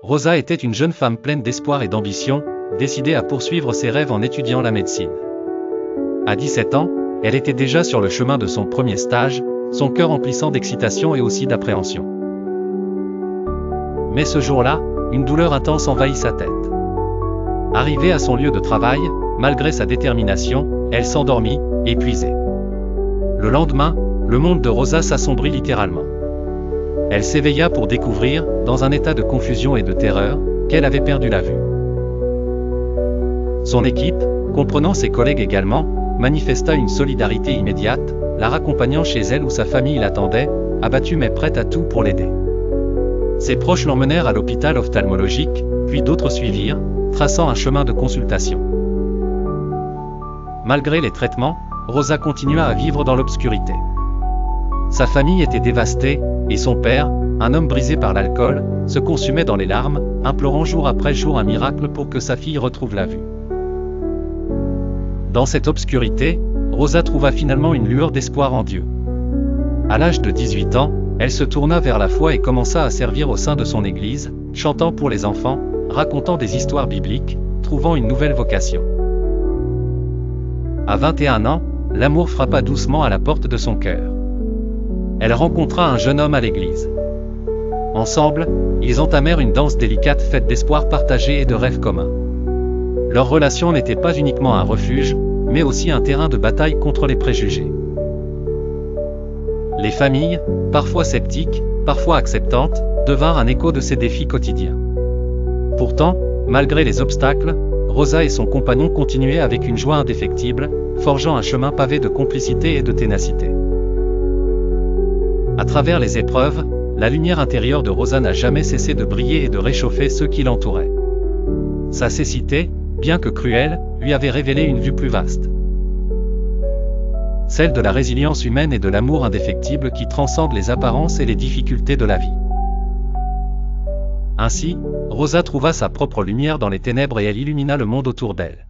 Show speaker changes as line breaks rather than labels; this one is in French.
Rosa était une jeune femme pleine d'espoir et d'ambition, décidée à poursuivre ses rêves en étudiant la médecine. À 17 ans, elle était déjà sur le chemin de son premier stage, son cœur emplissant d'excitation et aussi d'appréhension. Mais ce jour-là, une douleur intense envahit sa tête. Arrivée à son lieu de travail, malgré sa détermination, elle s'endormit, épuisée. Le lendemain, le monde de Rosa s'assombrit littéralement. Elle s'éveilla pour découvrir, dans un état de confusion et de terreur, qu'elle avait perdu la vue. Son équipe, comprenant ses collègues également, manifesta une solidarité immédiate, la raccompagnant chez elle où sa famille l'attendait, abattue mais prête à tout pour l'aider. Ses proches l'emmenèrent à l'hôpital ophtalmologique, puis d'autres suivirent, traçant un chemin de consultation. Malgré les traitements, Rosa continua à vivre dans l'obscurité. Sa famille était dévastée, et son père, un homme brisé par l'alcool, se consumait dans les larmes, implorant jour après jour un miracle pour que sa fille retrouve la vue. Dans cette obscurité, Rosa trouva finalement une lueur d'espoir en Dieu. À l'âge de 18 ans, elle se tourna vers la foi et commença à servir au sein de son église, chantant pour les enfants, racontant des histoires bibliques, trouvant une nouvelle vocation. À 21 ans, l'amour frappa doucement à la porte de son cœur. Elle rencontra un jeune homme à l'église. Ensemble, ils entamèrent une danse délicate faite d'espoir partagé et de rêves communs. Leur relation n'était pas uniquement un refuge, mais aussi un terrain de bataille contre les préjugés. Les familles, parfois sceptiques, parfois acceptantes, devinrent un écho de ces défis quotidiens. Pourtant, malgré les obstacles, Rosa et son compagnon continuaient avec une joie indéfectible, forgeant un chemin pavé de complicité et de ténacité. À travers les épreuves, la lumière intérieure de Rosa n'a jamais cessé de briller et de réchauffer ceux qui l'entouraient. Sa cécité, bien que cruelle, lui avait révélé une vue plus vaste. Celle de la résilience humaine et de l'amour indéfectible qui transcende les apparences et les difficultés de la vie. Ainsi, Rosa trouva sa propre lumière dans les ténèbres et elle illumina le monde autour d'elle.